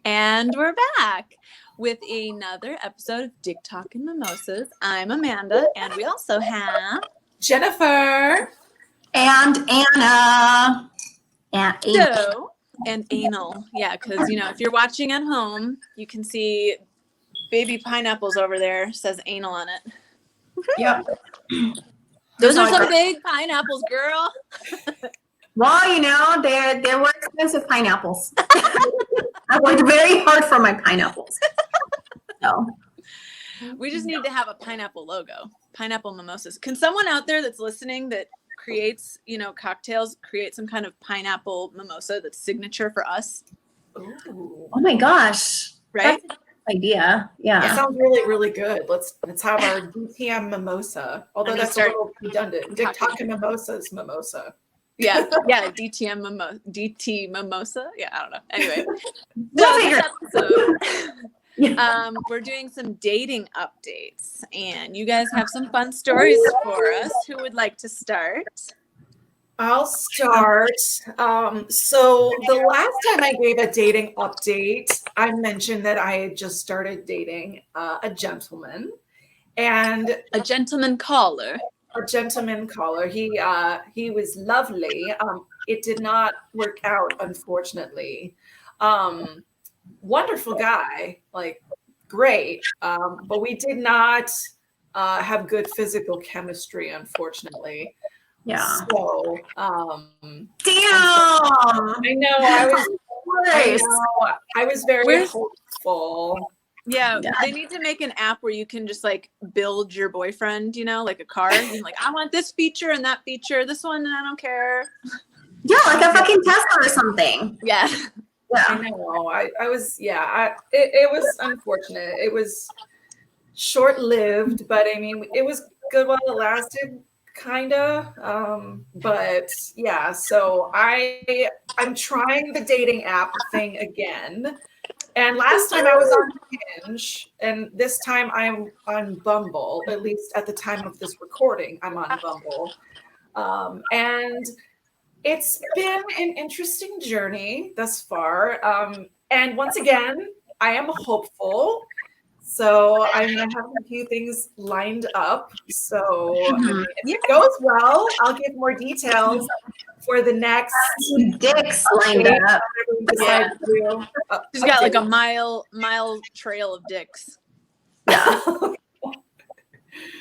And we're back with another episode of Dick Talk and Mimosas. I'm Amanda, and we also have Jennifer and Anna. And Joe and Anal. Yeah, because if you're watching at home, you can see baby pineapples over there. Says anal on it. Yep. Those are some big pineapples, girl. Well, they were expensive pineapples. I worked very hard for my pineapples. So We just need to have a pineapple logo. Pineapple mimosas. Can someone out there that's listening that creates, cocktails, create some kind of pineapple mimosa that's signature for us? Ooh. oh my gosh. Right? That's a good idea. Yeah. It sounds really, really good. Let's have our DTM mimosa. Although I'm gonna that's a little redundant. Dick Talk and Mimosas mimosa. Yeah, DT mimosa. Yeah, I don't know. Anyway, We'll so figure this it episode, we're doing some dating updates, and you guys have some fun stories for us. Who would like to start? I'll start. So the last time I gave a dating update, I mentioned that I had just started dating a gentleman, and A gentleman caller. a gentleman caller. He was lovely. It did not work out, unfortunately. Wonderful guy, like great. But we did not have good physical chemistry, unfortunately. Yeah. So Damn. I was very hopeful. Yeah, they need to make an app where you can just like build your boyfriend, like a car. You're like, I want this feature and that feature, this one, and I don't care. Yeah, like a fucking Tesla or something. Yeah. I know. It was unfortunate. It was short-lived, but I mean, it was good while it lasted, kinda. But yeah, so I'm trying the dating app thing again. And last time I was on Hinge, and this time I'm on Bumble, at least at the time of this recording, I'm on Bumble. And it's been an interesting journey thus far. And once again, I am hopeful. So I have a few things lined up. So if it goes well, I'll give more details for the next Dicks lined up. Yeah. She's got like a mile trail of dicks. Yeah.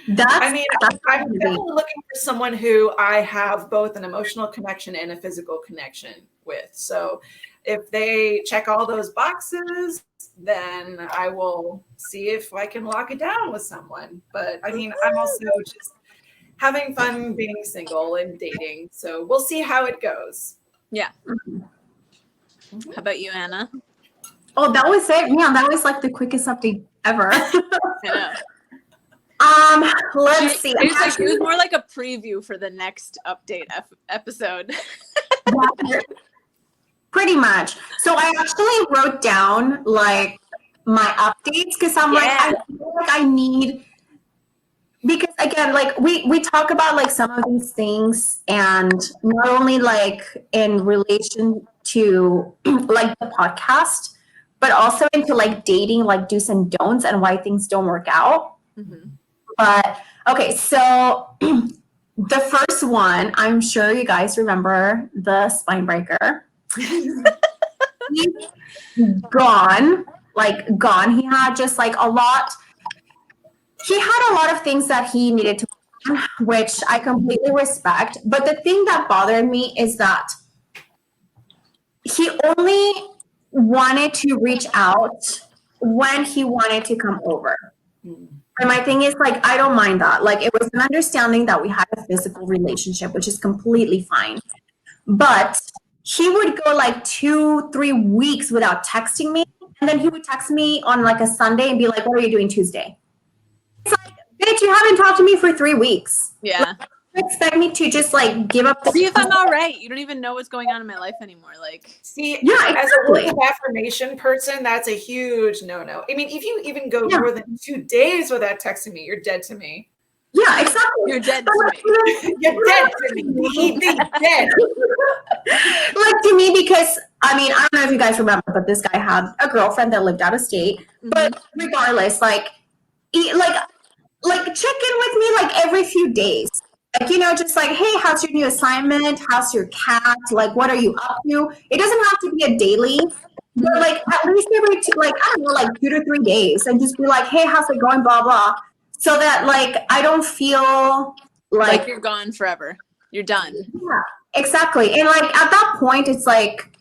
I'm definitely looking for someone who I have both an emotional connection and a physical connection with. So if they check all those boxes, then I will see if I can lock it down with someone. But I mean, I'm also just having fun being single and dating. So we'll see how it goes. Yeah. How about you, Anna? Oh, that was it. Yeah, that was like the quickest update ever. I know. Let's see. It was more like a preview for the next update episode. Pretty much. So I actually wrote down like my updates because I'm like, I feel like I need, because again, like we talk about like some of these things, and not only like in relation to like the podcast, but also into like dating, like do's and don'ts and why things don't work out. Mm-hmm. But okay, so the first one, I'm sure you guys remember the spine breaker. He's gone. He had just like he had a lot of things that he needed to do, which I completely respect. But the thing that bothered me is that he only wanted to reach out when he wanted to come over. And my thing is, like, I don't mind that. Like, it was an understanding that we had a physical relationship, which is completely fine. But he would go like 2-3 weeks without texting me. And then he would text me on like a Sunday and be like, what are you doing Tuesday? It's like, bitch, you haven't talked to me for 3 weeks. Yeah. Like, you expect me to just like give up? See if I'm all right. You don't even know what's going on in my life anymore. Like, see, yeah, as a word of affirmation person, that's a huge no-no. I mean, if you even go more than 2 days without texting me, you're dead to me. Yeah, exactly. You're dead to me. You're dead to me. Dead. Like to me, because I mean, I don't know if you guys remember, but this guy had a girlfriend that lived out of state. But regardless, like, like check in with me like every few days. Like, just like, hey, how's your new assignment? How's your cat? Like, what are you up to? It doesn't have to be a daily, but like at least every like, I don't know, like 2 to 3 days, and just be like, hey, how's it going? Blah blah. So that like I don't feel like you're gone forever. You're done. Yeah, exactly. And like at that point, it's like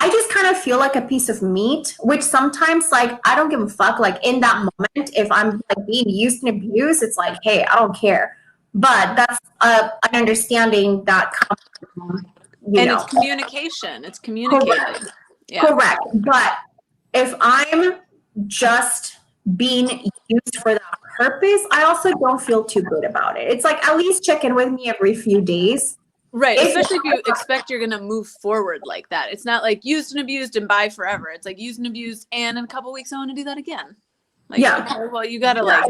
I just kind of feel like a piece of meat, which sometimes like I don't give a fuck. Like in that moment, if I'm like being used and abused, it's like, hey, I don't care. But that's an understanding that comes from, it's communication. It's communicating. Correct. Yeah. Correct. But if I'm just being used for that purpose, I also don't feel too good about it. It's like, at least check in with me every few days. Right. Especially if you expect you're going to move forward like that. It's not like used and abused and bye forever. It's like used and abused, and in a couple weeks I want to do that again. Like, Yeah. Okay, well, you got to like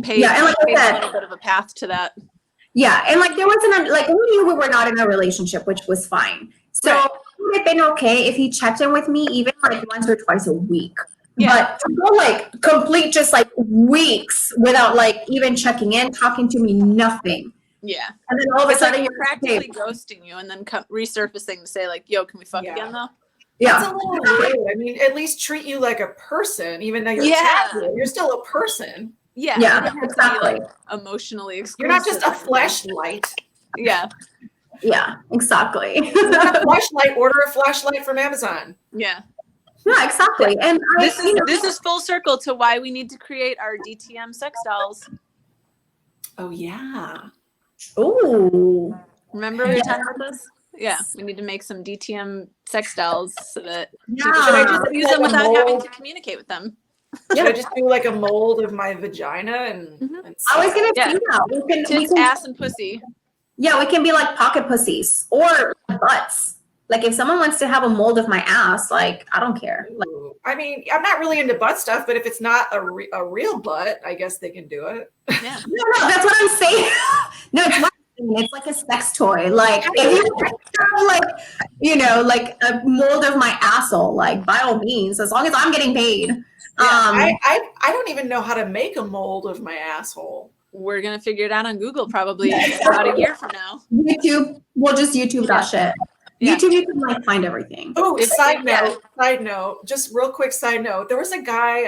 pay, and like pay I a said, little bit of a path to that. Yeah, and like there wasn't like we knew we were not in a relationship, which was fine. So Right. it would have been okay if he checked in with me even like once or twice a week. Yeah. But to go like complete just like weeks without like even checking in, talking to me, nothing. Yeah. And then all of a It's like sudden you're practically ghosting you and then resurfacing to say like, yo, can we fuck Yeah. again though? That's yeah. a little rude. I mean, at least treat you like a person, even though you're Yeah. taboo. You're still a person. Yeah. Yeah, you don't have to be, exactly. like, emotionally exclusive. You're not just a fleshlight. Yeah. Yeah, exactly. You want a flashlight? Order a flashlight from Amazon. Yeah. Yeah, exactly. And This is full circle to why we need to create our DTM sex dolls. Oh yeah. Ooh. Remember we were talking about this? Yeah, we need to make some DTM sex dolls so that people Yeah. should just use them without having to communicate with them. Should I just do like a mold of my vagina and? Mhm. and I was gonna Yeah. say that. We Tits, can ass, and pussy. Yeah, we can be like pocket pussies or butts. Like if someone wants to have a mold of my ass, like I don't care. Like, Ooh. I mean, I'm not really into butt stuff, but if it's not a real butt, I guess they can do it. Yeah. no, that's what I'm saying. No, it's not. It's like a sex toy. Like if you have like a mold of my asshole, like by all means, as long as I'm getting paid. Yeah, I don't even know how to make a mold of my asshole. We're gonna figure it out on Google probably about a year from now. YouTube, we'll just YouTube that shit. Yeah. YouTube, you can like find everything. Oh, It's- side yeah. note, just real quick side note. There was a guy,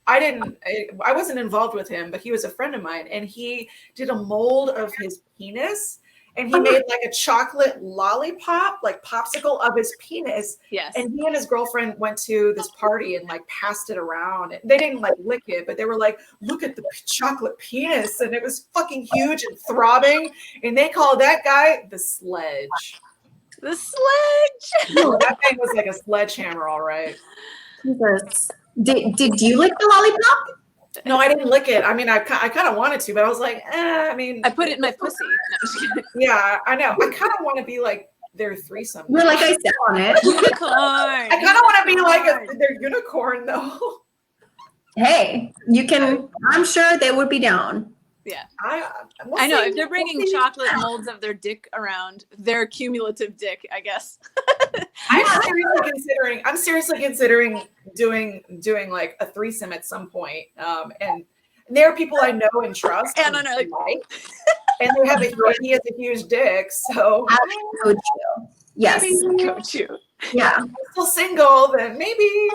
I wasn't involved with him, but he was a friend of mine, and he did a mold of his penis, and he made like a chocolate lollipop, like popsicle of his penis. Yes. And he and his girlfriend went to this party and like passed it around. They didn't like lick it, but they were like, look at the chocolate penis. And it was fucking huge and throbbing. And they called that guy the Sledge. The sledge. Oh, that thing was like a sledgehammer, all right. Jesus. Did you lick the lollipop? No, I didn't lick it. I mean, I kind of wanted to, but I was like, I mean. I put it in my pussy. No, I'm just kidding. Yeah, I know. I kind of want to be like their threesome. You're like I said on it. Unicorn. I kind of want to be like their unicorn, though. Hey, you can. I'm sure they would be down. Yeah. We'll I know. see. If they're bringing We'll see. chocolate molds of their dick around, their cumulative dick, I guess. I'm seriously considering doing like a threesome at some point. And there are people I know and trust. And I know, like, and they have he has a huge dick, so Coach you. Yes. Maybe coach you. Yeah. if I'm still single, then maybe.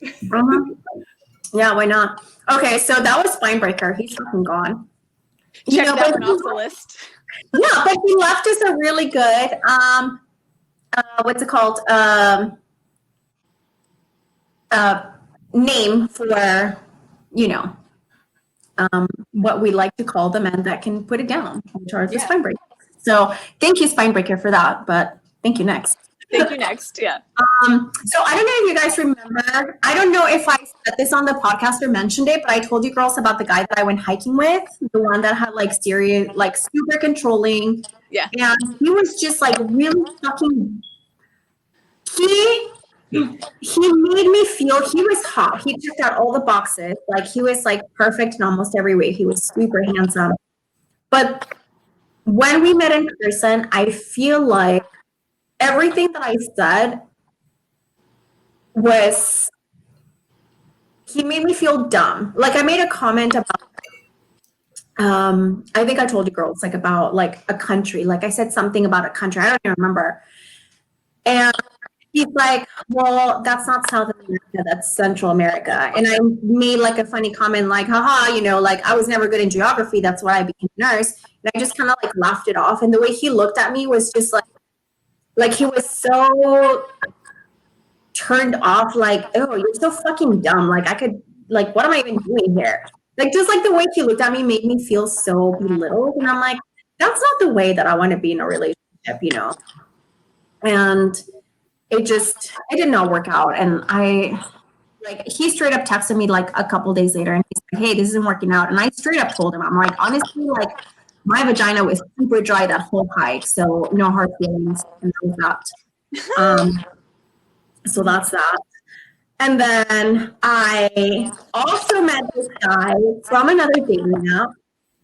Uh-huh. Yeah. Why not? Okay. So that was Spinebreaker. He's fucking gone. Check You know, that but one off the list. Yeah, but he left us a really good what's it called? Name for, what we like to call the men that can put it down, which are the Yeah. Spinebreaker. So thank you, Spinebreaker, for that. But thank you next. Thank you next. Yeah. So I don't know if you guys remember. I don't know if I said this on the podcast or mentioned it, but I told you girls about the guy that I went hiking with, the one that had like serious, like super controlling. Yeah. And he was just like really fucking. He made me feel he was hot. He checked out all the boxes. Like he was like perfect in almost every way. He was super handsome. But when we met in person, I feel like everything that I said was, he made me feel dumb. Like I made a comment about, I think I told you girls, like about like a country. Like I said something about a country. I don't even remember. And he's like, well, that's not South America, that's Central America. And I made like a funny comment like, haha, you know, like I was never good in geography. That's why I became a nurse. And I just kind of like laughed it off. And the way he looked at me was just like he was so turned off, like, oh, you're so fucking dumb. Like I could, like, what am I even doing here? Like, just like the way he looked at me made me feel so belittled. And I'm like, that's not the way that I want to be in a relationship, you know? And it did not work out. And he straight up texted me like a couple days later and he's like, hey, this isn't working out. And I straight up told him, I'm like, honestly, like my vagina was super dry that whole hike. So no hard feelings. And that was that. So that's that. And then I also met this guy from another dating app.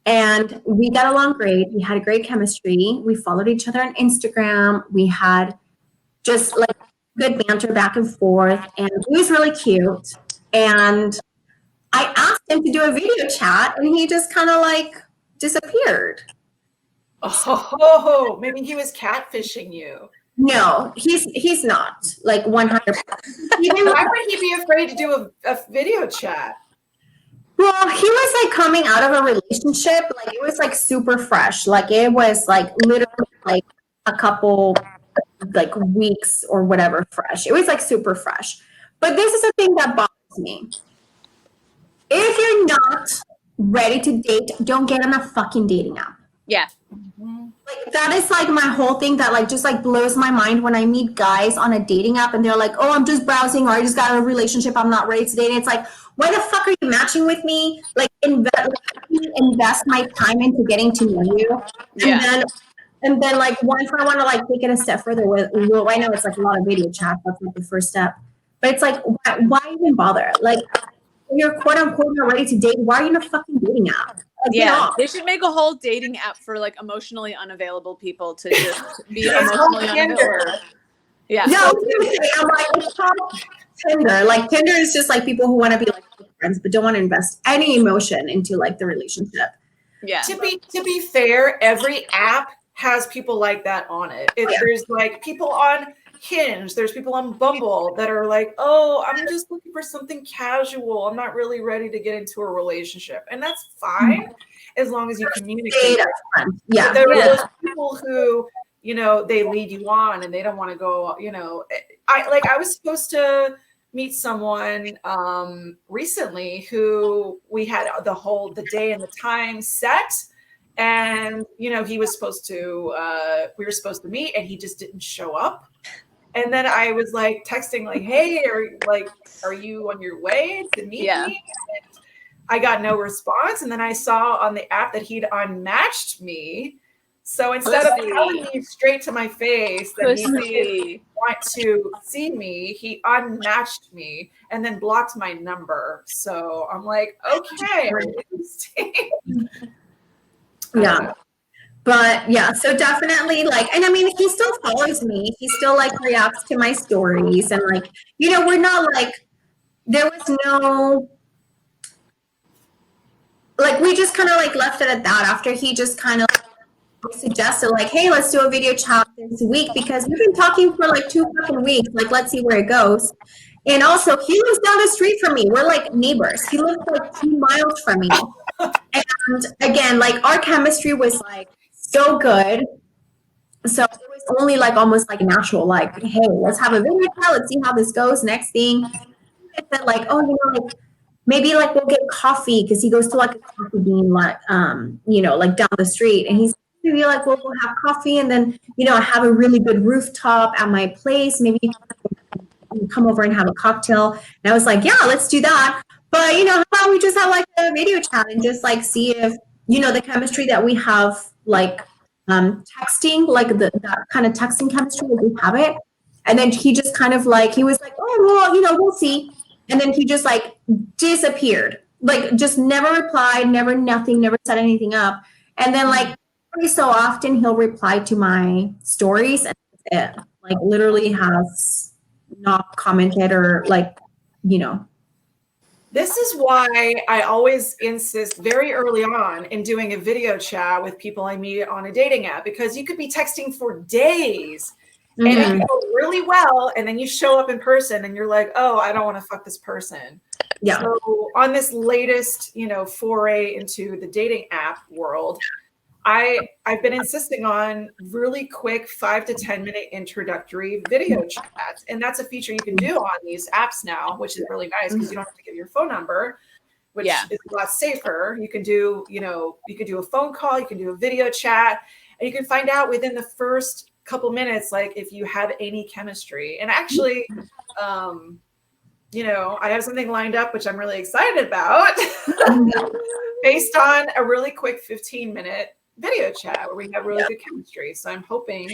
And we got along great. We had great chemistry. We followed each other on Instagram. We had just like good banter back and forth. And he was really cute. And I asked him to do a video chat and he just kind of like disappeared. Oh, maybe he was catfishing you. No, he's not like 100%. Why would he be afraid to do a video chat? Well, he was like coming out of a relationship, like it was like super fresh. Like it was like literally like a couple like weeks or whatever fresh. It was like super fresh. But this is the thing that bothers me. If you're not ready to date, don't get on a fucking dating app. Yeah. Like that is like my whole thing that like just like blows my mind when I meet guys on a dating app and they're like, oh, I'm just browsing or I just got a relationship, I'm not ready to date. And it's like, why the fuck are you matching with me? Like invest my time into getting to know you. And then like once I want to like take it a step further with, well, I know it's like a lot of video chat, that's like the first step. But it's like, why even bother? Like you're quote unquote not ready to date, why are you in a fucking dating app? Yeah, they should make a whole dating app for like emotionally unavailable people to just be emotionally unavailable. Yeah. Yeah, I'm like, it's called Tinder. Like Tinder is just like people who want to be like friends but don't want to invest any emotion into like the relationship. Yeah. To be fair, every app has people like that on it. There's like people on Hinge, there's people on Bumble that are like, oh, I'm just looking for something casual. I'm not really ready to get into a relationship. And that's fine as long as you communicate. Yeah. There are those people who, you know, they lead you on and they don't want to go, you know, I was supposed to meet someone recently who we had the day and the time set. And, you know, we were supposed to meet and he just didn't show up. And then I was like texting like, hey, are you on your way to meet me? And I got no response. And then I saw on the app that he'd unmatched me. So instead of telling me straight to my face that he didn't want to see me, he unmatched me and then blocked my number. So I'm like, okay. Yeah. But yeah, so definitely like, and I mean, he still follows me. He still like reacts to my stories and like, you know, we're not like, there was no, like, we just kind of like left it at that after he just kind of suggested like, hey, let's do a video chat this week because we've been talking for like 2 fucking weeks. Like, let's see where it goes. And also he lives down the street from me. We're like neighbors. He lives like 2 miles from me. And again, like our chemistry was like, so good. So it was only like almost like natural, like, hey, let's have a video chat, let's see how this goes. Next thing, I said like, oh, you know, like maybe like we'll get coffee because he goes to like a coffee bean, like you know, like down the street. And he's maybe like, well, we'll have coffee and then, you know, I have a really good rooftop at my place. Maybe you can come over and have a cocktail. And I was like, yeah, let's do that. But you know, how about we just have like a video chat and just like see if, you know, the chemistry that we have, like texting, like that kind of texting chemistry, like we have it. And then he just kind of like, he was like, oh, well, you know, we'll see. And then he just like disappeared, like just never replied, never set anything up. And then like every so often he'll reply to my stories and that's it. like literally has not commented or like, you know. This is why I always insist very early on in doing a video chat with people I meet on a dating app, because you could be texting for days and it can go really well. And then you show up in person and you're like, oh, I don't want to fuck this person. Yeah. So on this latest, foray into the dating app world, I've been insisting on really quick 5 to 10 minute introductory video chats. And that's a feature you can do on these apps now, which is really nice because you don't have to give your phone number, which is a lot safer. You can do, you can do a phone call, you can do a video chat, and you can find out within the first couple minutes, like if you have any chemistry. And actually, I have something lined up, which I'm really excited about based on a really quick 15-minute video chat where we have really good chemistry. So I'm hoping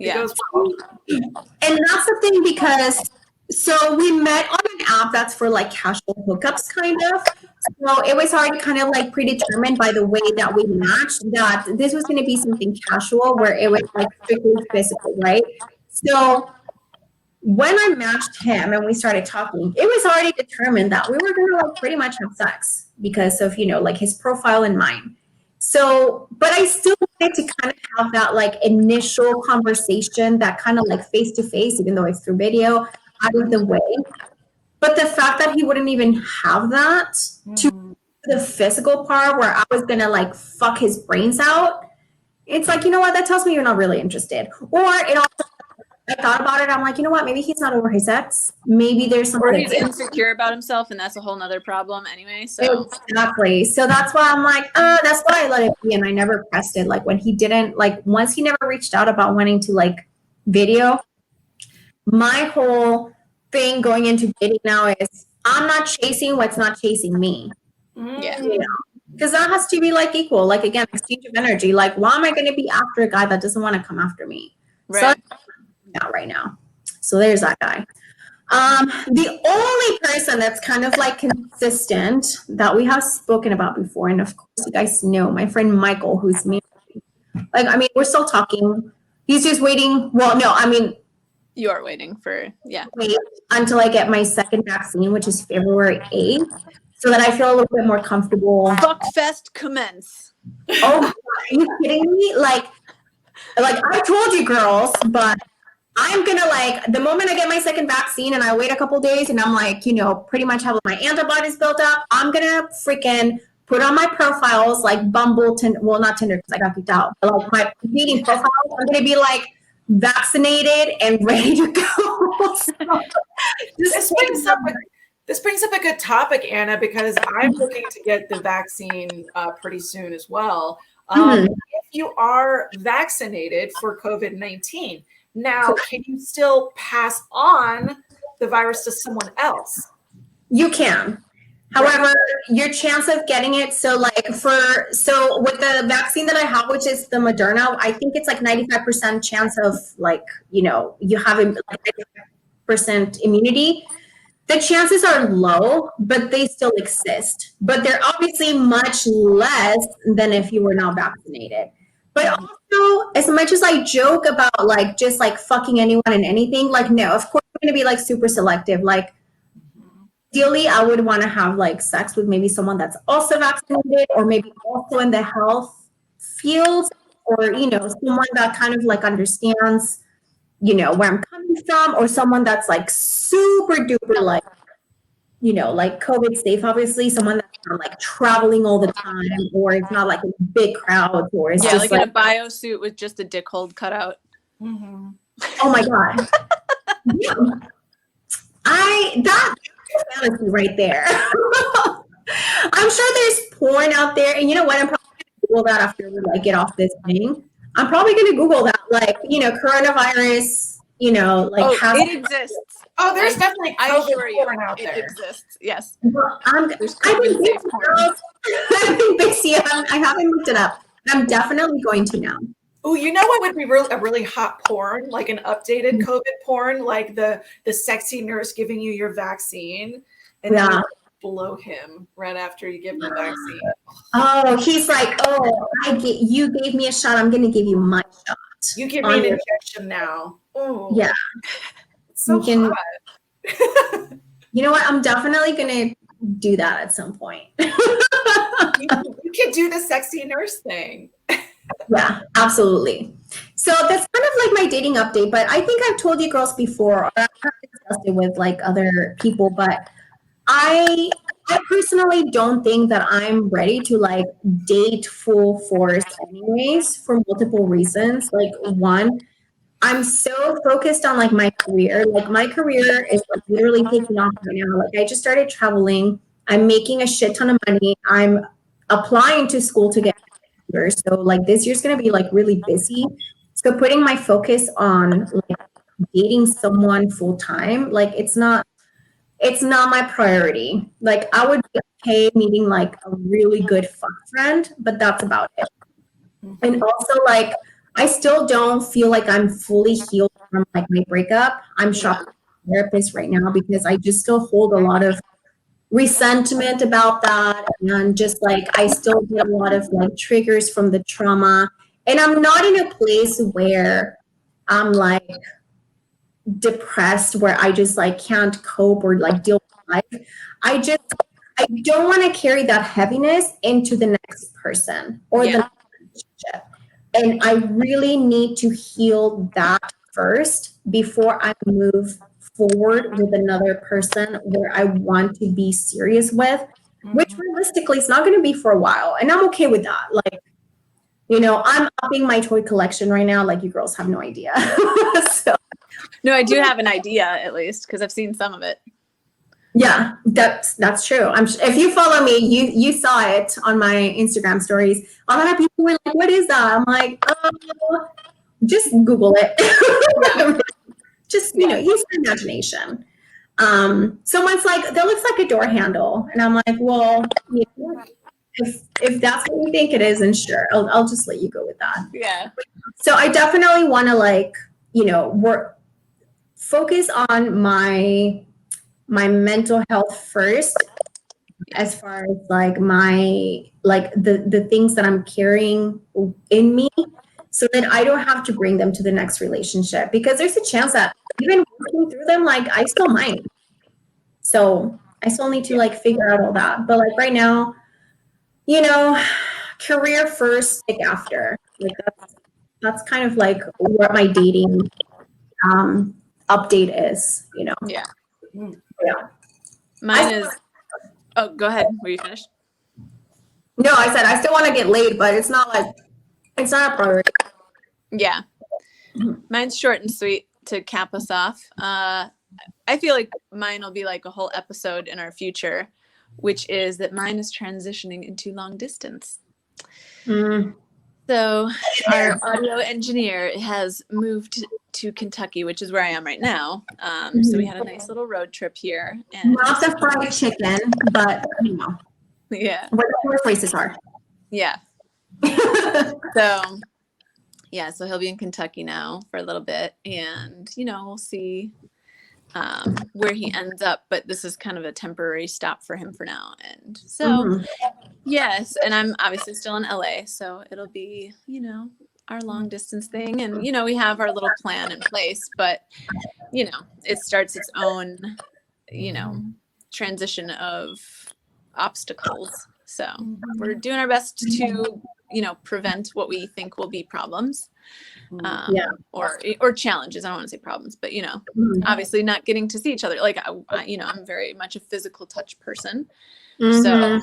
it goes well. And that's the thing, because so we met on an app that's for like casual hookups kind of. So it was already kind of like predetermined by the way that we matched that this was going to be something casual where it was like strictly physical, right? So when I matched him and we started talking, it was already determined that we were going to like pretty much have sex because of, like his profile and mine. So, but I still wanted to kind of have that like initial conversation, that kind of like face to face, even though it's through video, out of the way. But the fact that he wouldn't even have that to the physical part where I was going to like fuck his brains out, it's like, you know what, that tells me you're not really interested. Or it also, I thought about it. I'm like, you know what? Maybe he's not over his ex. Maybe there's something. Or he's insecure about himself, and that's a whole nother problem anyway. So exactly. So that's why I'm like, that's why I let it be, and I never pressed it. Like when he didn't, like once he never reached out about wanting to like video. My whole thing going into dating now is I'm not chasing what's not chasing me. Yeah. Because that has to be like equal. Like again, exchange of energy. Like why am I going to be after a guy that doesn't want to come after me? Right. So out right now. So there's that guy. The only person that's kind of like consistent that we have spoken about before, and of course you guys know my friend Michael, who's married. Like, I mean, we're still talking. He's just waiting. Well, no, I mean, you are waiting for wait until I get my second vaccine, which is February 8th, so that I feel a little bit more comfortable. Fuckfest commence. Oh, God, are you kidding me? Like I told you girls, but I'm gonna like the moment I get my second vaccine and I wait a couple days and I'm like, pretty much have my antibodies built up, I'm gonna freaking put on my profiles like Bumble, well not Tinder because I got kicked out, but like my dating profiles, I'm gonna be like vaccinated and ready to go. So, This brings up a good topic, Anna, because I'm looking to get the vaccine pretty soon as well. If you are vaccinated for COVID-19, now can you still pass on the virus to someone else? You can. However, your chance of getting it, so with the vaccine that I have, which is the Moderna, I think it's like 95% chance of you having like 95% immunity. The chances are low, but they still exist. But they're obviously much less than if you were not vaccinated. But also, as much as I joke about like just like fucking anyone and anything, like no, of course I'm gonna be like super selective. Like ideally, I would want to have like sex with maybe someone that's also vaccinated, or maybe also in the health field, or someone that kind of like understands where I'm coming from, or someone that's like super duper like like COVID safe, obviously, someone that's not like traveling all the time, or it's not like in big crowds, or it's just like in a bio suit with just a dick hold cut out. Mm-hmm. Oh my God. Yeah. That's fantasy right there. I'm sure there's porn out there, and you know what? I'm probably gonna Google that after we like get off this thing. I'm probably gonna Google that, like coronavirus. It exists. Oh, there's definitely I COVID assure you, porn out it there. exists. Yes. Well, There's COVID safe porn. I haven't looked it up. I'm definitely going to now. Oh, you know what would be a really hot porn, like an updated COVID porn, like the sexy nurse giving you your vaccine, and then you blow him right after you give him the vaccine. Oh, he's like, oh, you gave me a shot. I'm going to give you my shot. You give me an injection now. Oh, Yeah. it's so You can- hot. You know what? I'm definitely gonna do that at some point. You can do the sexy nurse thing. Yeah, absolutely. So that's kind of like my dating update, but I think I've told you girls before, or I've discussed it with like other people, but I personally don't think that I'm ready to like date full force anyways for multiple reasons. Like one, I'm so focused on like my career. Like my career is like literally taking off right now. Like I just started traveling. I'm making a shit ton of money. I'm applying to school to get year. So like this year's gonna be like really busy. So putting my focus on like dating someone full time, like it's not my priority. Like I would be okay meeting like a really good fuck friend, but that's about it. And also like I still don't feel like I'm fully healed from like my breakup. I'm shopping with a therapist right now because I just still hold a lot of resentment about that, and just like I still get a lot of like triggers from the trauma, and I'm not in a place where I'm like depressed where I just like can't cope or like deal with life. I don't want to carry that heaviness into the next person or the next relationship, and I really need to heal that first before I move forward with another person where I want to be serious with, which realistically is not going to be for a while. And I'm okay with that. Like, you know, I'm upping my toy collection right now. Like you girls have no idea. So No, I do have an idea at least because I've seen some of it. yeah, that's true. If you follow me, you saw it on my Instagram stories. A lot of people were like, "What is that?" I'm like, "Oh, just Google it." Just use your imagination. Someone's like, "That looks like a door handle," and I'm like, "Well, if that's what you think it is, then sure, I'll just let you go with that." Yeah. So I definitely want to like work, focus on my mental health first, as far as like the things that I'm carrying in me, so that I don't have to bring them to the next relationship, because there's a chance that even working through them, like I still might. So I still need to like figure out all that. But like right now, career first, like after. Like that's kind of like what my dating update is, Yeah. Yeah. Mine is. Oh, go ahead. Were you finished? No, I said I still want to get laid, but it's not a priority. Yeah. Mine's short and sweet to cap us off. I feel like mine will be like a whole episode in our future, which is that mine is transitioning into long distance. So our audio engineer has moved to Kentucky, which is where I am right now. So we had a nice little road trip here. And Not the fried chicken, but yeah. where the poor places are. Yeah. So he'll be in Kentucky now for a little bit, and we'll see where he ends up. But this is kind of a temporary stop for him for now, and so yes, and I'm obviously still in LA, so it'll be our long distance thing, and we have our little plan in place, but it starts its own transition of obstacles. So we're doing our best to prevent what we think will be problems, or challenges. I don't want to say problems, but obviously not getting to see each other. Like I'm very much a physical touch person, so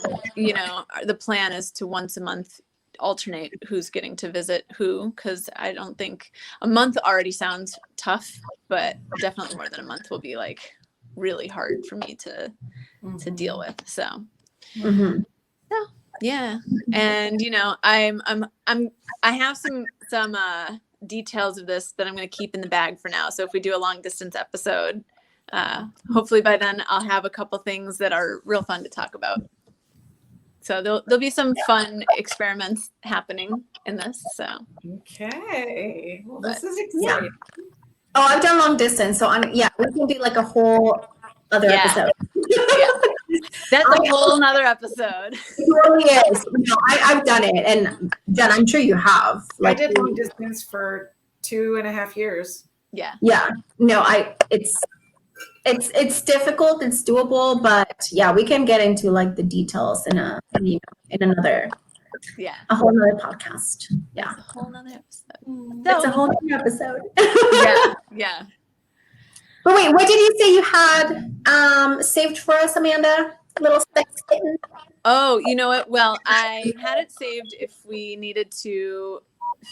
the plan is to once a month alternate who's getting to visit who, because I don't think a month already sounds tough, but definitely more than a month will be like really hard for me to deal with. So. Yeah. And I have some details of this that I'm going to keep in the bag for now. So if we do a long distance episode, hopefully by then I'll have a couple things that are real fun to talk about. So there'll be some fun experiments happening in this. So okay. Well, this is exciting. Oh, I've done long distance, so we can do like a whole other episode. That's a whole nother episode. It really is. I've done it, and Jen, I'm sure you have. I did long distance for 2.5 years. Yeah. No, it's difficult, it's doable, but yeah, we can get into like the details in in another Yeah. a whole nother podcast. Yeah. That's a whole nother episode. It's a whole new episode. Yeah. But wait, what did you say you had saved for us, Amanda? Little sex kitten? Oh, you know what? Well, I had it saved if we needed to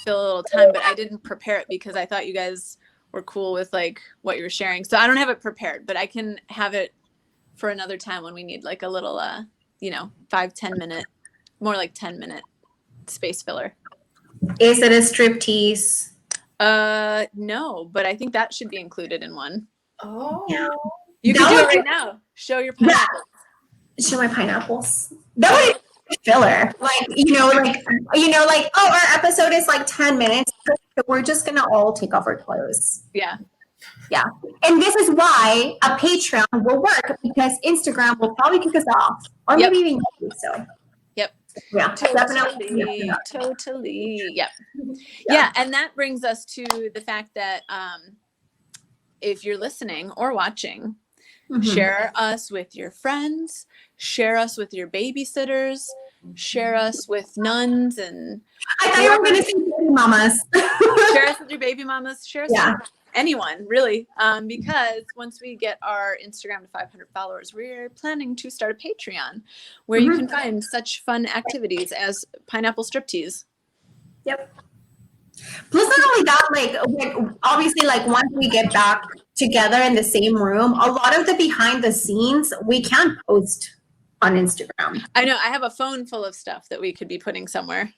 fill a little time, but I didn't prepare it because I thought you guys were cool with like what you were sharing. So I don't have it prepared, but I can have it for another time when we need like a little 5-10 minute, more like 10-minute space filler. Is it a striptease? No, but I think that should be included in one. Oh. Yeah. You can do it right now. Show your pineapple. Show my pineapples. That would be filler. Like our episode is like 10 minutes. So we're just gonna all take off our clothes. Yeah. Yeah. And this is why a Patreon will work because Instagram will probably kick us off. Or Yep. maybe even YouTube, so. Yep. Yeah. Totally. Totally. Yep. Yeah. And that brings us to the fact that if you're listening or watching, share us with your friends, share us with your babysitters, share us with nuns and I thought you were gonna say baby mamas. share us with your baby mamas, share us with anyone really, because once we get our Instagram to 500 followers, we're planning to start a Patreon where you can find such fun activities as pineapple striptease. Yep. Plus, not only that, obviously, once we get back together in the same room, a lot of the behind the scenes we can't post on Instagram. I know. I have a phone full of stuff that we could be putting somewhere.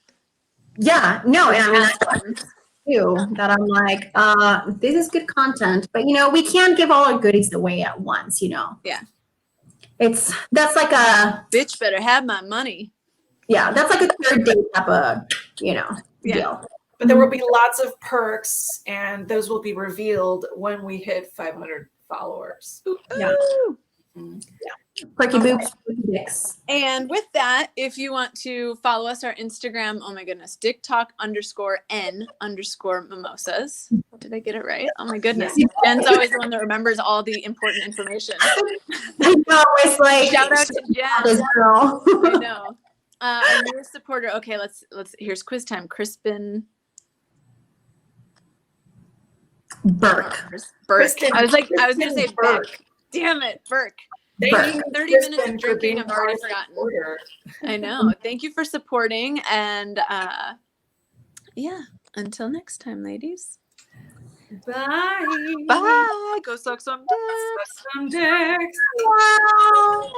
Yeah, no, and I mean that's too that I'm like, this is good content, but we can't give all our goodies away at once. Yeah. That's like a bitch better have my money. Yeah, that's like a third date type of deal. But there will be lots of perks, and those will be revealed when we hit 500 followers. Yeah. Quirky boobs, quirky dicks. And with that, if you want to follow us, our Instagram, oh my goodness, dicktalk_n_mimosas. Did I get it right? Oh my goodness. Jen's always the one that remembers all the important information. I know, it's like shout out to Jen. This girl. I know. Our newest supporter. Okay, let's here's quiz time. Crispin Burke. Crispin. I was gonna say Burke. Damn it, Burke. Thank you, 30 Crispin, minutes of for drinking, being I've already our forgotten. supporter. I know. Thank you for supporting. And until next time, ladies. Bye. Bye. Go suck some dicks. Some dicks. Wow.